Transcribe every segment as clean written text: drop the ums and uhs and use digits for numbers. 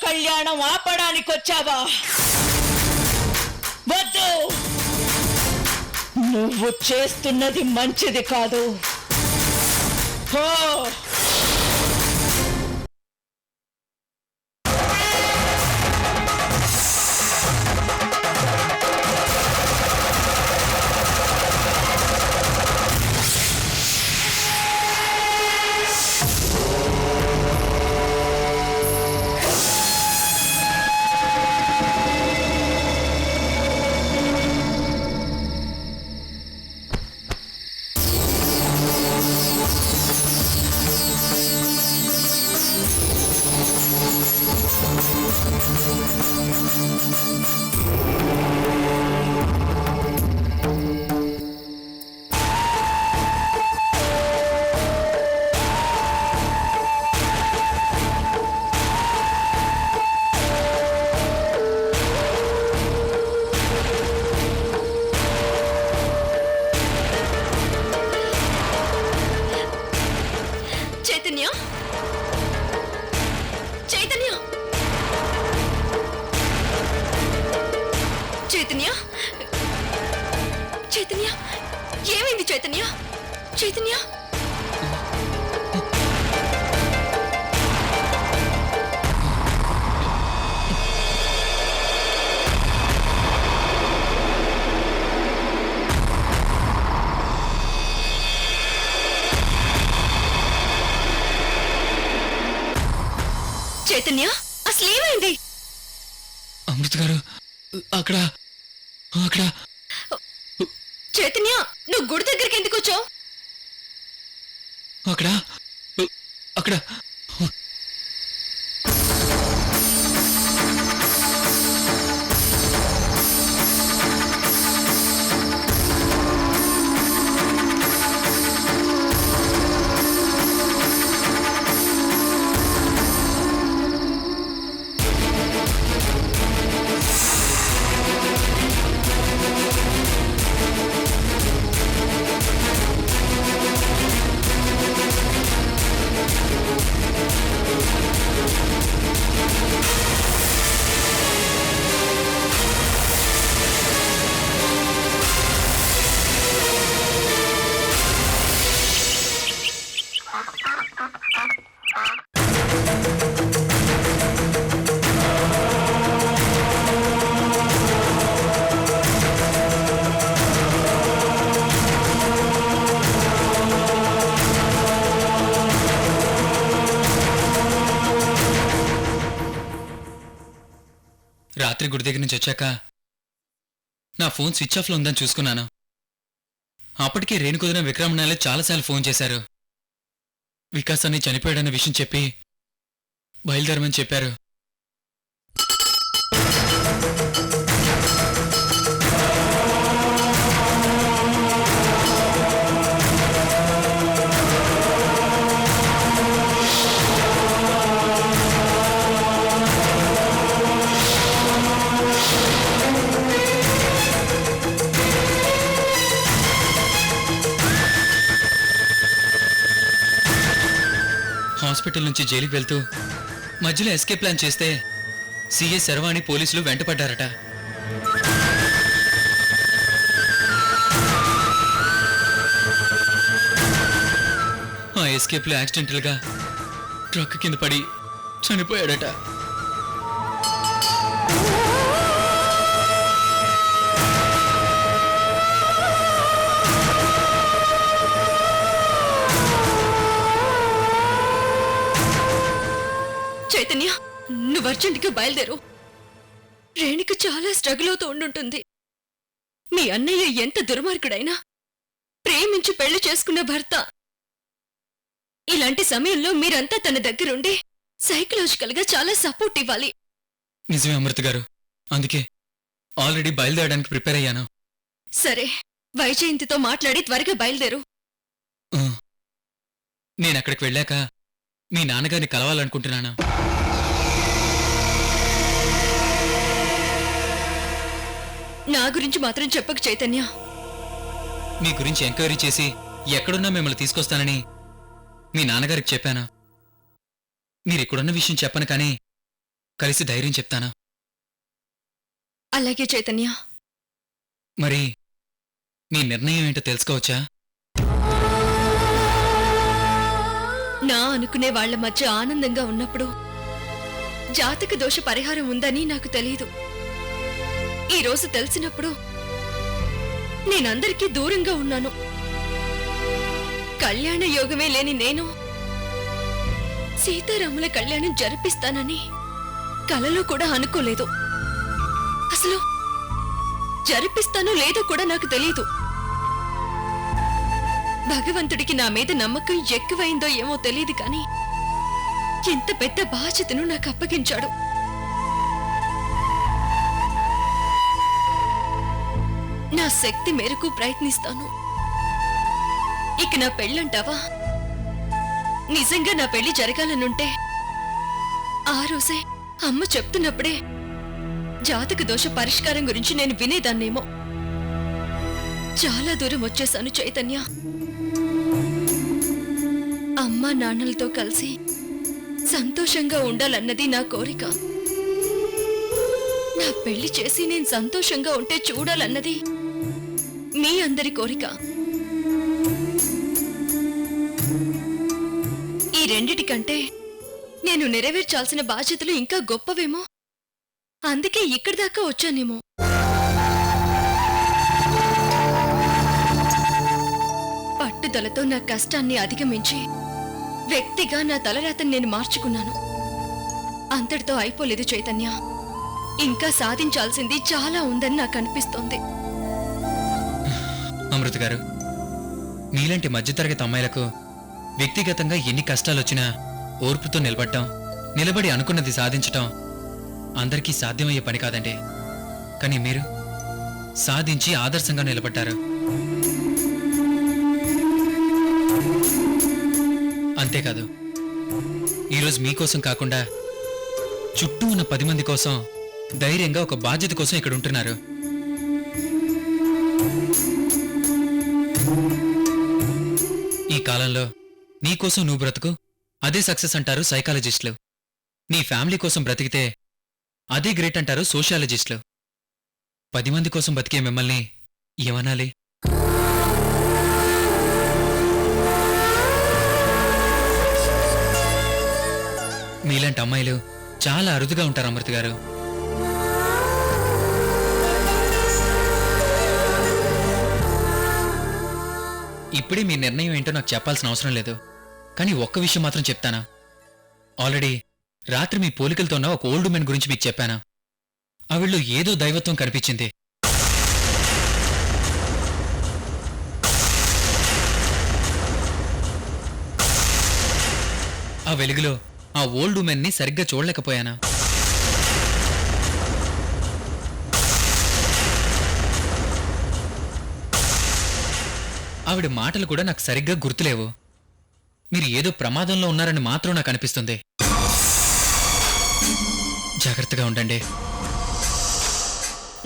కళ్యాణం ఆపడానికొచ్చావా? వద్దు, నువ్వు చేస్తున్నది మంచిది కాదు. పో. చైతన్య, చైతన్య, ఏమైంది చైతన్య? చైతన్య, చైతన్య, అసలు ఏమైంది? అమృత గారు, అక్కడ అక్కడ చైతన్య, నువ్వు గుడి దగ్గరికి ఎందుకు వచ్చావు? అక్కడ అక్కడ రాత్రి గుడి దగ్గర నుంచి వచ్చాక నా ఫోన్ స్విచ్ ఆఫ్లో ఉందని చూసుకున్నాను. అప్పటికే రేణుకుదిన విక్రమణాలే చాలాసార్లు ఫోన్ చేశారు. వికాస్ అని చనిపోయాడన్న విషయం చెప్పి బయలుదేరమని చెప్పారు. హాస్పిటల్ నుంచి జైలుకి వెళ్తూ మధ్యలో ఎస్కేప్ ప్లాన్ చేస్తే సీఏ శర్వాణి పోలీసులు వెంటపడ్డారట. ఆ ఎస్కేప్లో యాక్సిడెంటల్గా ట్రక్ కింద పడి చనిపోయాడట. చైతన్య, నువ్వు అర్జెంటుగా బయలుదేరు. రేణుక చాలా స్ట్రగుల్ అవుతూ ఉండుంటుంది. మీ అన్నయ్య ఎంత దుర్మార్గుడైనా ప్రేమించి పెళ్లి చేసుకున్న భర్త. ఇలాంటి సమయంలో మీరంతా తన దగ్గరుండి సైకలాజికల్ గా చాలా సపోర్ట్ ఇవ్వాలి. నిజమే అమృత గారు, అందుకే ఆల్రెడీ బయలుదేరడానికి ప్రిపేర్ అయ్యాను. సరే, వైజయంతితో మాట్లాడి త్వరగా బయలుదేరు. నేను అక్కడికి వెళ్ళాక మీ నాన్నగారిని కలవాలనుకుంటున్నాను. నా గురించి మాత్రం చెప్పకు చైతన్య. మీ గురించి ఎంక్వైరీ చేసి ఎక్కడున్నా మిమ్మల్ని తీసుకొస్తానని మీ నాన్నగారికి చెప్పాను. మీరిక్కడున్న విషయం చెప్పను, కానీ కలిసి ధైర్యం చెప్తాను. అలాగే చైతన్య. మరి మీ నిర్ణయం ఏంటో తెలుసుకోవచ్చా? నా అనుకునే వాళ్ల మధ్య ఆనందంగా ఉన్నప్పుడు జాతక దోష పరిహారం ఉందని నాకు తెలీదు. ఈరోజు తెలిసినప్పుడు నేనందరికీ దూరంగా ఉన్నాను. కళ్యాణ యోగమే లేని నేను సీతారాముల కళ్యాణం జరిపిస్తానని కలలో కూడా అనుకోలేదు. అసలు జరిపిస్తానో లేదో కూడా నాకు తెలీదు. భగవంతుడికి నా మీద నమ్మకం ఎక్కువైందో ఏమో తెలియదు కానీ ఇంత పెద్ద బాధ్యతను నాకు అప్పగించాడు. నా శక్తి మేరకు ప్రయత్నిస్తాను. ఇక నా పెళ్ళంటావా? నిజంగా నా పెళ్లి జరగాలనుంటే ఆ రోజే అమ్మ చెప్తున్నప్పుడే జాతక దోష పరిష్కారం గురించి నేను వినేదాన్నేమో. చాలా దూరం వచ్చేశాను చైతన్య. అమ్మా నాన్నలతో కలిసి సంతోషంగా ఉండాలన్నది నా కోరిక. నా పెళ్లి చేసి నేను సంతోషంగా ఉంటే చూడాలన్నది మీ అందరి కోరిక. ఈ రెండిటికంటే నేను నెరవేర్చాల్సిన బాధ్యతలు ఇంకా గొప్పవేమో. అందుకే ఇక్కడి దాకా వచ్చానేమో. పట్టుదలతో నా కష్టాన్ని అధిగమించి వ్యక్తిగా నా తలరాతని నేను మార్చుకున్నాను. అంతటితో అయిపోలేదు చైతన్య. ఇంకా సాధించాల్సింది చాలా ఉందని నాకు అనిపిస్తోంది. అమృత గారు, మీలాంటి మధ్యతరగతి అమ్మాయిలకు వ్యక్తిగతంగా ఎన్ని కష్టాలొచ్చినా ఓర్పుతో నిలబడి అనుకున్నది సాధించటం అందరికీ సాధ్యమయ్యే పని కాదండి. కానీ మీరు సాధించి ఆదర్శంగా నిలబడ్డారు. అంతేకాదు, ఈరోజు మీకోసం కాకుండా చుట్టూ ఉన్న 10 మంది కోసం ధైర్యంగా ఒక బాధ్యత కోసం ఇక్కడ ఉంటున్నారు. ఈ కాలంలో నీకోసం నువ్వు బ్రతుకు, అదే సక్సెస్ అంటారు సైకాలజిస్టులు. నీ ఫ్యామిలీ కోసం బ్రతికితే అదే గ్రేట్ అంటారు సోషియాలజిస్టులు. 10 మంది కోసం బతికే మిమ్మల్ని ఏమనాలి? మీలాంటి అమ్మాయిలు చాలా అరుదుగా ఉంటారు అమృత గారు. ఇప్పుడే మీ నిర్ణయం ఏంటో నాకు చెప్పాల్సిన అవసరం లేదు. కానీ ఒక్క విషయం మాత్రం చెప్తానా. ఆల్రెడీ రాత్రి మీ పోలికలతో ఉన్న ఒక ఓల్డ్ మెన్ గురించి మీకు చెప్పానా? ఆవిళ్ళు ఏదో దైవత్వం కనిపించింది. ఆ వెలుగులో ఆ ఓల్డ్ ఉమెన్ని సరిగ్గా చూడలేకపోయానా? ఆవిడ మాటలు కూడా నాకు సరిగ్గా గుర్తులేవు. మీరు ఏదో ప్రమాదంలో ఉన్నారని మాత్రం నాకు అనిపిస్తుంది. జాగ్రత్తగా ఉండండి.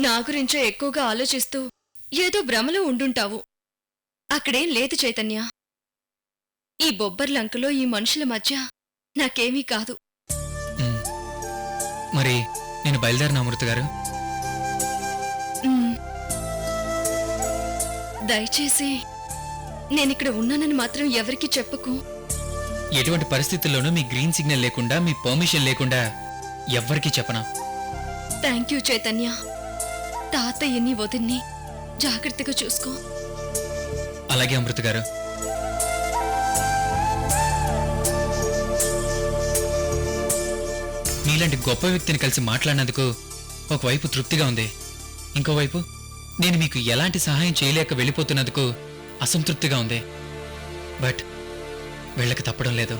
నా గురించే ఎక్కువగా ఆలోచిస్తూ ఏదో భ్రమలో ఉండుంటావు. అక్కడేం లేదు చైతన్య. ఈ బొబ్బర్లంకలో ఈ మనుషుల మధ్య నాకేమీ కాదు. మరి నేను బయలుదేరిన అమృత గారు. దయచేసి నేనిక్కడ ఉన్నానని మాత్రం ఎవరికీ చెప్పకు. ఎటువంటి పరిస్థితుల్లోనూ మీ గ్రీన్ సిగ్నల్ లేకుండా, మీ పర్మిషన్ లేకుండా ఎవ్వరికీ చెప్పనా? Thank you Chaitanya. తాతయ్యని వదిన్ని జాగ్రత్తగా చూసుకో. అలాగే అమృత గారు. మీలాంటి గొప్ప వ్యక్తిని కలిసి మాట్లాడినందుకు ఒకవైపు తృప్తిగా ఉంది. ఇంకోవైపు నేను మీకు ఎలాంటి సహాయం చేయలేక వెళ్ళిపోతున్నందుకు అసంతృప్తిగా ఉంది. బట్ వెళ్ళక తప్పడం లేదు.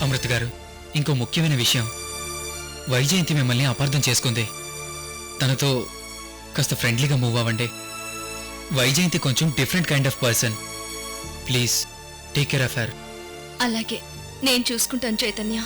అమృత గారు, ఇంకో ముఖ్యమైన విషయం. వైజయంతి మిమ్మల్ని అపార్థం చేసుకుంది. తనతో కాస్త ఫ్రెండ్లీగా మూవ్ అవ్వండి. వైజయంతి కొంచెం different kind of person. Please take care of her. అలాగే, నేను చూసుకుంటాను చైతన్య.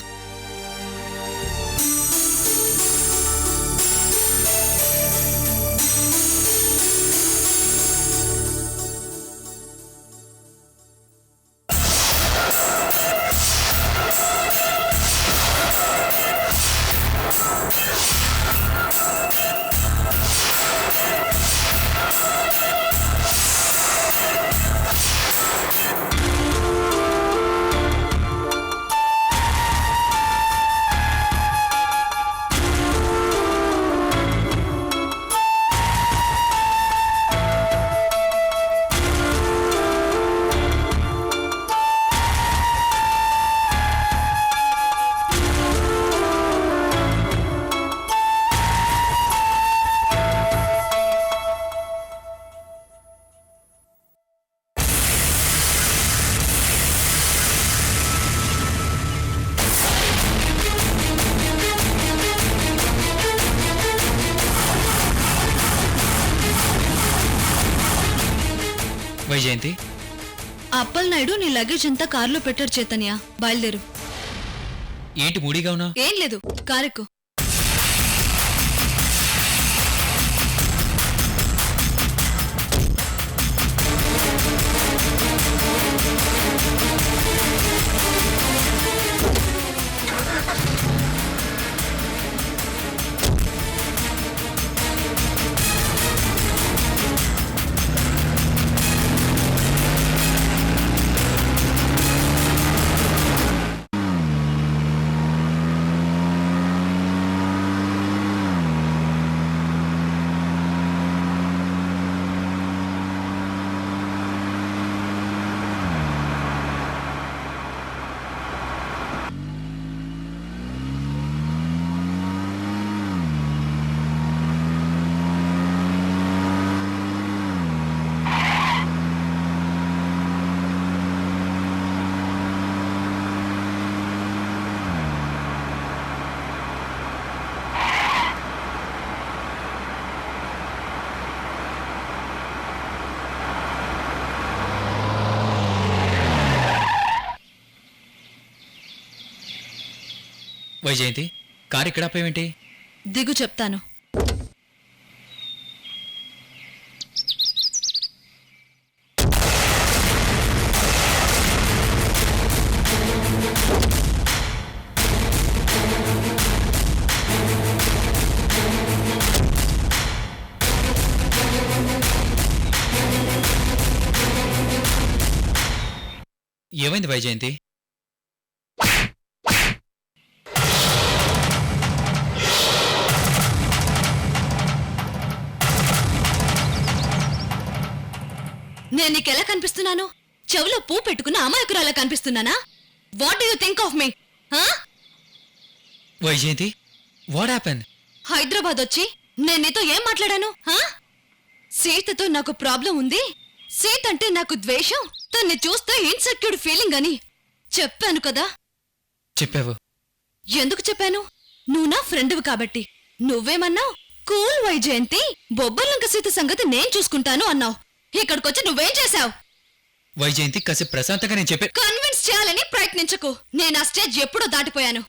వైజయంతి, అప్పలనాయుడు నీ లగేజ్ అంతా కారులో పెట్టాడు చైతన్య. బయలుదేరు. ఏంటి మూడీగా ఉన్నావు? ఏం లేదు, కారెక్కు. వైజయంతి, కారు ఇక్కడ ఆపేవేంటి? దిగు, చెప్తాను. ఏమైంది వైజయంతి? నేను నీకెలా కనిపిస్తున్నాను? చెవులో పూ పెట్టుకున్న అమాయకురాలా కనిపిస్తున్నానా? What do you think of me? Vaijayanthi, what happen? Hyderabad వచ్చి నేను నీతో ఏం మాట్లాడాను? సీతతో నాకు ప్రాబ్లం ఉంది, సీత అంటే నాకు ద్వేషం, తన్ని చూస్తే ఇన్సెక్యూర్ ఫీలింగ్ అని చెప్పాను కదా. చెప్పావు. ఎందుకు చెప్పాను? నువ్వు నా ఫ్రెండ్వి కాబట్టి. నువ్వేమన్నావు? కూల్ వైజయంతి, బొబ్బర్లంక సీత సంగతి నేను చూసుకుంటాను అన్నావు. ఇక్కడికొచ్చి నువ్వేం చేశావు? వైజయంతి, కాసేపు ప్రశాంతంగా నేను చెప్పే. కన్విన్స్ చేయాలని ప్రయత్నించకు. నేను ఆ స్టేజ్ ఎప్పుడో దాటిపోయాను.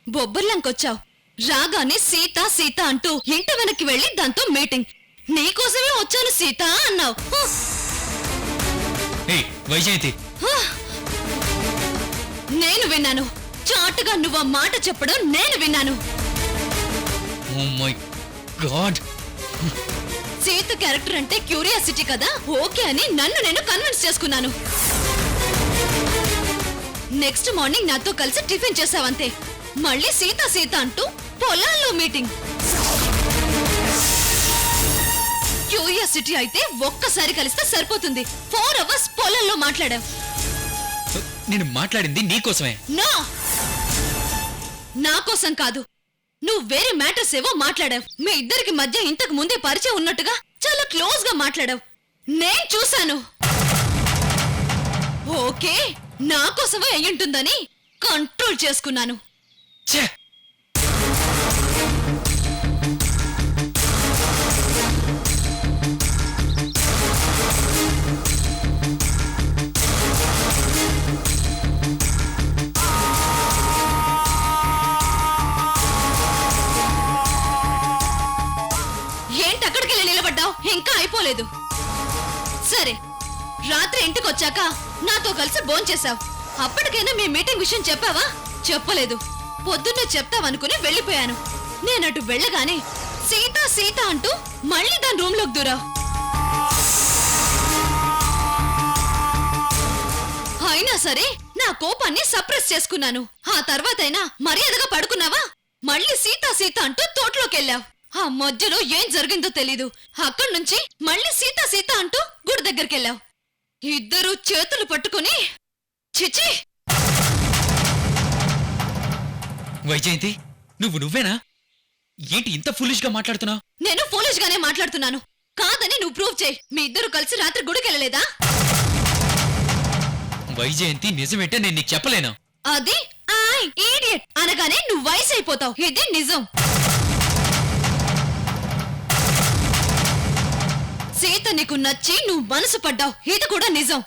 బొబ్బర్లంకొచ్చావు, రాగానే సీత సీత అంటూ ఇంటి వెనక్కి వెళ్లి దాంతో మీటింగ్. నీకోసమే వచ్చాను సీత అన్నావు. వైజయంతి, నేను విన్నాను. చాటుగా నువ్వు ఆ మాట చెప్పడం నేను విన్నాను. Oh my God. Sita character అంటే క్యూరియాసిటీ కదా, ఓకే అని నన్ను నేను కన్విన్స్ చేసుకున్నాను. నెక్స్ట్ మార్నింగ్ నాతో కలిసి టిఫిన్ చేసావంతే. మళ్ళీ సీత సీత అంటూ పొలాల్లో మీటింగ్. క్యూరియాసిటీ అయితే ఒక్కసారి కలిస్తే సరిపోతుంది. 4 hours పొలాల్లో మాట్లాడాం. నేను మాట్లాడింది నీకోసమే. నో, నా కోసం కాదు. నువ్వు వేరే మ్యాటర్స్ ఏవో మాట్లాడావు. మీ ఇద్దరికి మధ్య ఇంతకు ముందే పరిచయం ఉన్నట్టుగా చాలా క్లోజ్ గా మాట్లాడావు. నేను చూశాను. ఓకే, నా కోసమే అయ్యుంటుందని కంట్రోల్ చేసుకున్నాను. ఛే! ఏంటి అక్కడికి వెళ్ళి నిలబడ్డావు? ఇంకా అయిపోలేదు. సరే, రాత్రి ఇంటికి వచ్చాక నాతో కలిసి భోంచేశావు. అప్పటికైనా మీ మీటింగ్ విషయం చెప్పావా? చెప్పలేదు. పొద్దున్నే చెప్తావనుకుని వెళ్ళిపోయాను. నేనటు వెళ్ళగానే సీత సీత అంటూ మళ్ళీ దాని రూమ్ లోకి దూరావు. అయినా సరే నా కోపాన్ని సప్రెస్ చేసుకున్నాను. ఆ తర్వాతైనా మర్యాదగా పడుకున్నావా? మళ్ళీ సీత సీత అంటూ తోటలోకి వెళ్ళావు. ఆ మధ్యలో ఏం జరిగిందో తెలీదు. అక్కడి నుంచి మళ్ళీ సీత సీత అంటూ గుడి దగ్గరికి వెళ్ళావు. ఇద్దరు చేతులు పట్టుకుని చిచి. వైజయంతి, నువ్వేనా? ఏంటి ఇంత ఫులిష్ గా మాట్లాడుతున్నావు? నేను ఫూలిష్ గానే మాట్లాడుతున్నాను. కాదని నువ్వు ప్రూవ్ చేయి. మీ ఇద్దరు కలిసి రాత్రి గుడికి వెళ్ళలేదా? వైజయంతి, నిజమేంటే నేను నీకు చెప్పలేను. అది ఈడియట్ అనగానే నువ్వు వయసు అయిపోతావు. ఇది నిజం. సీత నీకు నచ్చి నువ్వు మనసు పడ్డావు, ఇది కూడా నిజం.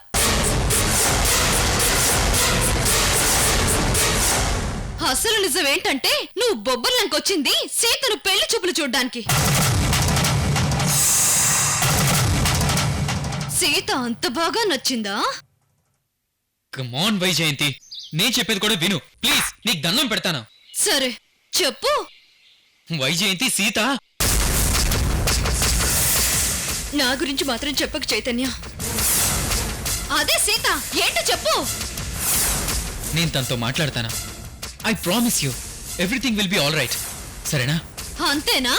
అసలు నిజం ఏంటంటే నువ్వు బొబ్బర్లంకొచ్చింది సీతను పెళ్లి చూపులు చూడ్డానికి. సీత అంత బాగా నచ్చిందా? కమాన్ వైజయంతి, నేను చెప్పేది కూడా విను ప్లీజ్, నీకు దండం పెడతాను. సరే చెప్పు. వైజయంతి, సీత నా గురించి మాత్రం చెప్పక చైతన్య. అదే సీత ఏంటో చెప్పు. నేను తనతో మాట్లాడతాను. I promise you everything will be all right. సరేనా? అంతేనా?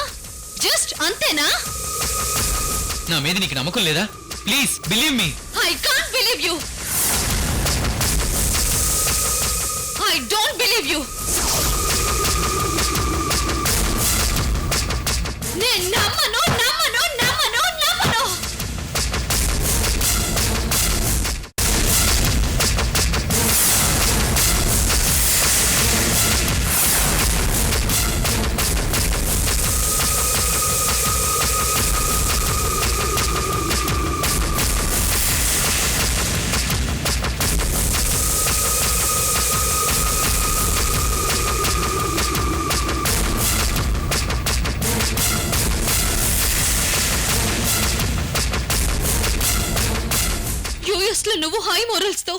జస్ట్ అంతేనా? నా మీద నీకు నమ్మకం లేదా? Please believe me. I can't believe you. I don't believe you. నేను నమ్మను నమ్మను నమ్మను నమ్మను. యుఎస్ లో నువ్వు హై మోరల్స్ తో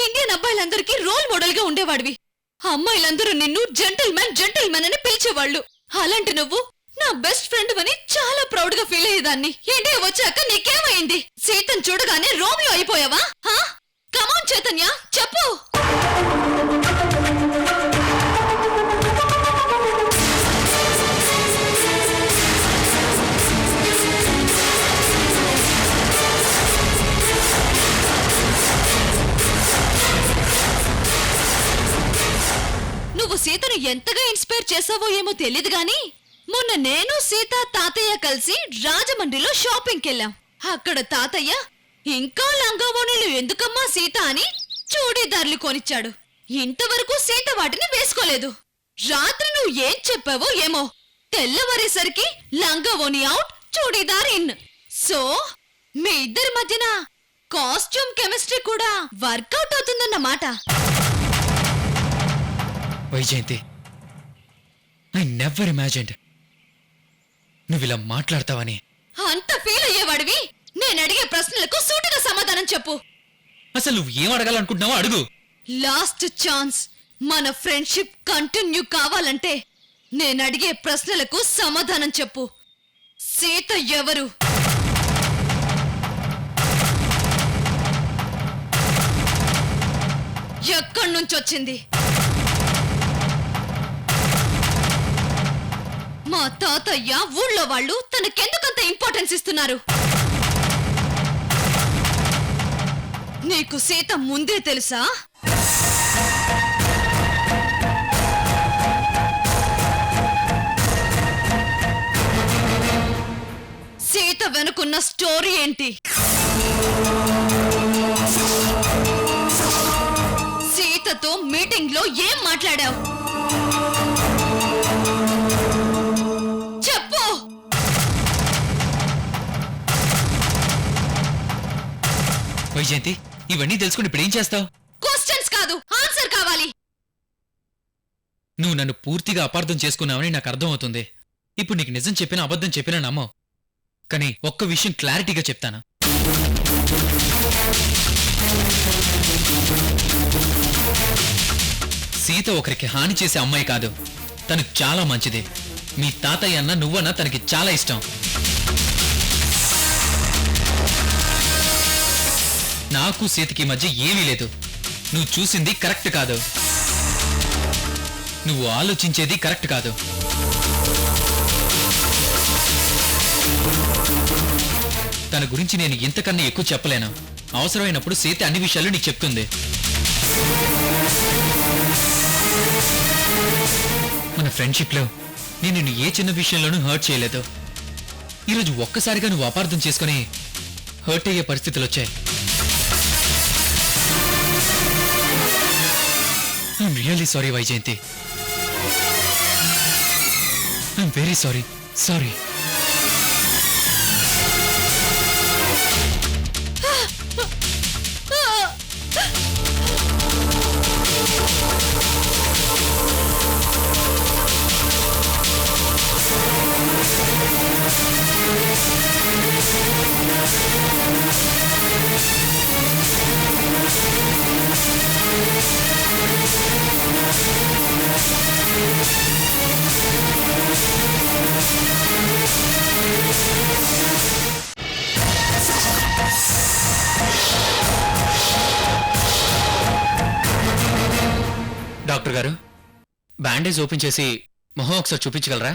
ఇండియన్ అబ్బాయిలందరికీ రోల్ మోడల్ గా ఉండేవాడివి. అమ్మాయిలందరూ నిన్ను జెంటిల్మెన్ అని పిలిచేవాళ్ళు. అలాంటి నువ్వు నా బెస్ట్ ఫ్రెండ్ అని చాలా ప్రౌడ్ గా ఫీల్ అయ్యేదాన్ని. ఇండియా వచ్చాక నీకేమైంది? సీతను చూడగానే రోమియో అయిపోయావా? కమాన్ చైతన్య చెప్పు. నువ్వు సీతను ఎంతగా ఇన్స్పైర్ చేసావో ఏమో తెలీదు గాని మొన్న నేను సీత తాతయ్య కలిసి రాజమండ్రిలో షాపింగ్కి వెళ్ళాం. అక్కడ తాతయ్య ఇంకా లంగావోణీలు ఎందుకమ్మా సీత అని చూడీదార్లు కొనిచ్చాడు. ఇంతవరకు సీత వాటిని వేసుకోలేదు. రాత్రి నువ్వు ఏం చెప్పావో ఏమో, తెల్లవారేసరికి లంగావోణి అవుట్, చూడీదార్ ఇన్. సో మీ ఇద్దరి మధ్యన కాస్ట్యూమ్ కెమిస్ట్రీ కూడా వర్కౌట్ అవుతుందన్నమాట. వైజయంతి, ఐ నెవర్ ఇమాజిన్డ్ నువ్వు ఇలా మాట్లాడతావని. అంత ఫీల్ అయ్యేవాడివి నేను అడిగే ప్రశ్నలకు సూటిగా సమాధానం చెప్పు. అసలు నువ్వు ఏం అడగాలనుకుంటున్నావో అడుగు. Last chance. మన ఫ్రెండ్షిప్ కంటిన్యూ కావాలంటే నేను అడిగే ప్రశ్నలకు సమాధానం చెప్పు. సీత ఎవరు? ఎక్కడి నుంచి వచ్చింది? మా తాతయ్య ఊళ్ళో వాళ్ళు తనకెందుకంత ఇంపార్టెన్స్ ఇస్తున్నారు? నీకు సీత ముందే తెలుసా? సీత వెనుకున్న స్టోరీ ఏంటి? సీతతో మీటింగ్ లో ఏం మాట్లాడావు? చెప్పు. వైజయంతి, ఇవన్నీ తెలుసుకుని ఇప్పుడు ఏం చేస్తావు? క్వశ్చన్స్ కాదు, ఆన్సర్ కావాలి. నువ్వు నన్ను పూర్తిగా అపార్థం చేసుకున్నావని నాకు అర్థమవుతుంది. ఇప్పుడు నీకు నిజం చెప్పినా అబద్ధం చెప్పినా నమ్మవు. కానీ ఒక్క విషయం క్లారిటీగా చెప్తాను. సీత ఒకరికి హాని చేసే అమ్మాయి కాదు. తను చాలా మంచిది. మీ తాతయ్య అన్న నువ్వన్నా తనకి చాలా ఇష్టం. నాకు సీతకి మధ్య ఏమీ లేదు. నువ్వు చూసింది కరెక్ట్ కాదు. నువ్వు ఆలోచించేది కరెక్ట్ కాదు. తన గురించి నేను ఇంతకన్నా ఎక్కువ చెప్పలేను. అవసరమైనప్పుడు సీత అన్ని విషయాలు నీకు చెప్తుంది. మన ఫ్రెండ్షిప్లో నేను నిన్ను ఏ చిన్న విషయంలోనూ హర్ట్ చేయలేదు. ఈరోజు ఒక్కసారిగా నువ్వు అపార్థం చేసుకుని హర్ట్ అయ్యే పరిస్థితులు వచ్చాయి. I'm really sorry Vyjayanthi. I'm very sorry. Sorry. Doctor గారు బ్యాండేజ్ ఓపెన్ చేసి మొహం ఒకసారి చూపించగలరా?